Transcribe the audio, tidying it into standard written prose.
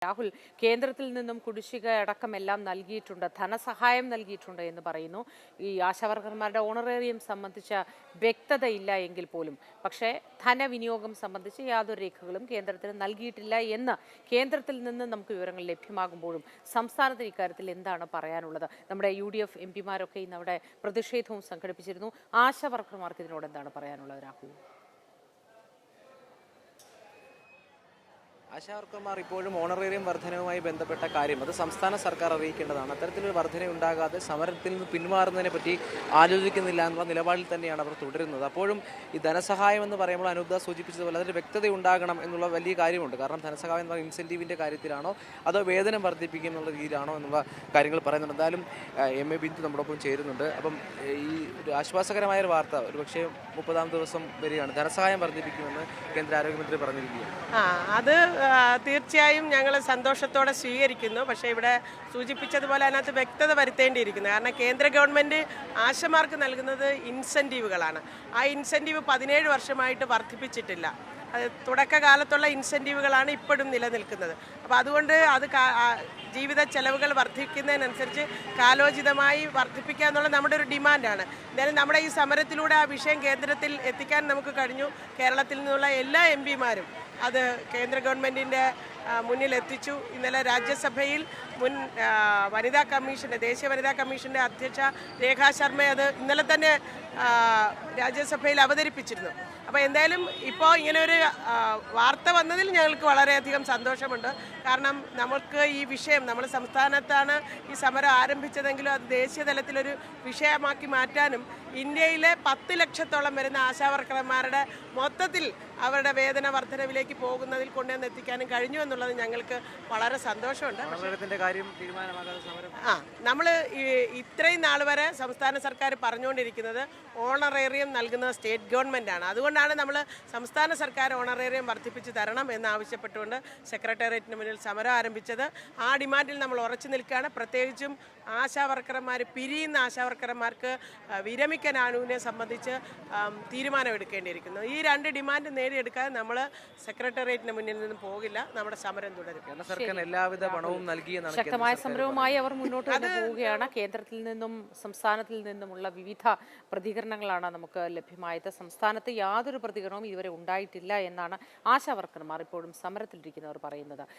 രാഹുൽ, കേന്ദ്രത്തിൽ നിന്നും കുടിശ്ശിക അടക്കമെല്ലാം നൽകിയിട്ടുണ്ട്, ധനസഹായം നൽകിയിട്ടുണ്ട് എന്ന് പറയുന്നു. ഈ ആശാവർക്കർമാരുടെ ഓണറേറിയം സംബന്ധിച്ച വ്യക്തതയില്ല എങ്കിൽ പോലും പക്ഷേ ധനവിനിയോഗം സംബന്ധിച്ച് യാതൊരു രേഖകളും കേന്ദ്രത്തിന് നൽകിയിട്ടില്ല എന്ന് കേന്ദ്രത്തിൽ നിന്ന് നമുക്ക് വിവരങ്ങൾ ലഭ്യമാകുമ്പോഴും സംസ്ഥാനത്തിന് ഇക്കാര്യത്തിൽ എന്താണ് പറയാനുള്ളത്? നമ്മുടെ UDF MP മാരൊക്കെ ഇന്ന് അവിടെ പ്രതിഷേധവും സംഘടിപ്പിച്ചിരുന്നു. ആശാവർക്കർമാർക്ക് ഇതിനോട് എന്താണ് പറയാനുള്ളത് രാഹുൽ? ആശാവർക്കർമാർ ഇപ്പോഴും ഓണറേറിയം വർധനവുമായി ബന്ധപ്പെട്ട കാര്യം അത് സംസ്ഥാന സർക്കാർ അറിയിക്കേണ്ടതാണ്. അത്തരത്തിലൊരു വർധന ഉണ്ടാകാതെ സമരത്തിൽ നിന്ന് പിന്മാറുന്നതിനെ പറ്റി ആലോചിക്കുന്നില്ല എന്നുള്ള നിലപാടിൽ തന്നെയാണ് അവർ തുടരുന്നത്. അപ്പോഴും ഈ ധനസഹായം എന്ന് പറയുമ്പോൾ അനൂപ സൂചിപ്പിച്ചതുപോലെ അതിൽ വ്യക്തത ഉണ്ടാകണം എന്നുള്ള വലിയ കാര്യമുണ്ട്. കാരണം ധനസഹായം എന്ന് പറയുന്നത് ഇൻസെൻറ്റീവിൻ്റെ കാര്യത്തിലാണോ അതോ വേതനം വർദ്ധിപ്പിക്കും എന്നുള്ള രീതിയിലാണോ എന്നുള്ള കാര്യങ്ങൾ പറയുന്നുണ്ട്. എന്തായാലും MA ബിന്ദു നമ്മോടൊപ്പം ചേരുന്നുണ്ട്. അപ്പം ഈ ഒരു ആശ്വാസകരമായ ഒരു വാർത്ത ഒരുപക്ഷെ 30-ാം ദിവസം വരികയാണ്. ധനസഹായം വർദ്ധിപ്പിക്കുമെന്ന് കേന്ദ്ര ആരോഗ്യമന്ത്രി പറഞ്ഞിരിക്കുകയാണ്. അത് തീർച്ചയായും ഞങ്ങൾ സന്തോഷത്തോടെ സ്വീകരിക്കുന്നു. പക്ഷേ ഇവിടെ സൂചിപ്പിച്ചതുപോലെ അതിനകത്ത് വ്യക്തത വരുത്തേണ്ടിയിരിക്കുന്നു. കാരണം കേന്ദ്ര ഗവൺമെൻറ് ആശമാർക്ക് നൽകുന്നത് ഇൻസെൻറ്റീവുകളാണ്. ആ ഇൻസെൻറ്റീവ് 17 വർഷമായിട്ട് വർദ്ധിപ്പിച്ചിട്ടില്ല. അത് തുടക്കകാലത്തുള്ള ഇൻസെൻറ്റീവുകളാണ് ഇപ്പോഴും നിലനിൽക്കുന്നത്. അപ്പോൾ അതുകൊണ്ട് അത് ജീവിത ചെലവുകൾ വർദ്ധിക്കുന്നതിനനുസരിച്ച് കാലോചിതമായി വർദ്ധിപ്പിക്കുക എന്നുള്ളത് നമ്മുടെ ഒരു ഡിമാൻഡാണ്. എന്തായാലും നമ്മുടെ ഈ സമരത്തിലൂടെ ആ വിഷയം കേന്ദ്രത്തിൽ എത്തിക്കാൻ നമുക്ക് കഴിഞ്ഞു. കേരളത്തിൽ നിന്നുള്ള എല്ലാ MP മാരും അത് കേന്ദ്ര ഗവൺമെൻറ്റിൻ്റെ മുന്നിൽ എത്തിച്ചു. ഇന്നലെ രാജ്യസഭയിൽ മുൻ വനിതാ കമ്മീഷൻ്റെ ദേശീയ വനിതാ കമ്മീഷൻ്റെ അധ്യക്ഷ രേഖാ ശർമ്മ അത് ഇന്നലെ തന്നെ രാജ്യസഭയിൽ അവതരിപ്പിച്ചിരുന്നു. അപ്പോൾ എന്തായാലും ഇപ്പോൾ ഇങ്ങനെ ഒരു വാർത്ത വന്നതിൽ ഞങ്ങൾക്ക് വളരെയധികം സന്തോഷമുണ്ട്. കാരണം നമുക്ക് ഈ വിഷയം നമ്മൾ സംസ്ഥാനത്താണ് ഈ സമരം ആരംഭിച്ചതെങ്കിലും അത് ദേശീയ തലത്തിലൊരു വിഷയമാക്കി മാറ്റാനും ഇന്ത്യയിലെ 10 ലക്ഷത്തോളം വരുന്ന ആശാവർക്കർമാരുടെ മൊത്തത്തിൽ അവരുടെ വേതന വർധനവിലേക്ക് പോകുന്നതിൽ കൊണ്ടുവന്ന് എത്തിക്കാനും കഴിഞ്ഞു എന്നുള്ളത് ഞങ്ങൾക്ക് വളരെ സന്തോഷമുണ്ട്. നമ്മൾ ഇത്രയും നാൾ വരെ സംസ്ഥാന സർക്കാർ പറഞ്ഞുകൊണ്ടിരിക്കുന്നത് ഓണറേറിയം നൽകുന്നത് സ്റ്റേറ്റ് ഗവൺമെൻറ്റാണ്. അതുകൊണ്ടാണ് നമ്മൾ സംസ്ഥാന സർക്കാർ ഓണറേറിയം വർദ്ധിപ്പിച്ച് തരണം എന്നാവശ്യപ്പെട്ടുകൊണ്ട് സെക്രട്ടേറിയറ്റിന് മുന്നിൽ സമരം ആരംഭിച്ചത്. ആ ഡിമാൻഡിൽ നമ്മൾ ഉറച്ചു നിൽക്കുകയാണ്. പ്രത്യേകിച്ചും ആശാവർക്കർമാർ പിരിയുന്ന ആശാവർക്കർമാർക്ക് വിരമിക്കാൻ ആനുകൂല്യം സംബന്ധിച്ച് തീരുമാനമെടുക്കേണ്ടിയിരിക്കുന്നു. ഈ 2 ഡിമാൻഡ് നേടിയെടുക്കാതെ നമ്മൾ സെക്രട്ടേറിയറ്റിന് മുന്നിൽ നിന്നും പോകില്ല. നമ്മുടെ സമരം തുടരും. എല്ലാവിധ പണവും നൽകി ശക്തമായ സമരവുമായി അവർ മുന്നോട്ട് പോവുകയാണ്. കേന്ദ്രത്തിൽ നിന്നും സംസ്ഥാനത്തിൽ നിന്നുമുള്ള വിവിധ പ്രതികരണങ്ങളാണ് നമുക്ക് ലഭ്യമായത്. സംസ്ഥാനത്ത് യാതൊരു പ്രതികരണവും ഇതുവരെ ഉണ്ടായിട്ടില്ല എന്നാണ് ആശാവർക്കർമാർ ഇപ്പോഴും സമരത്തിലിരിക്കുന്നവർ പറയുന്നത്.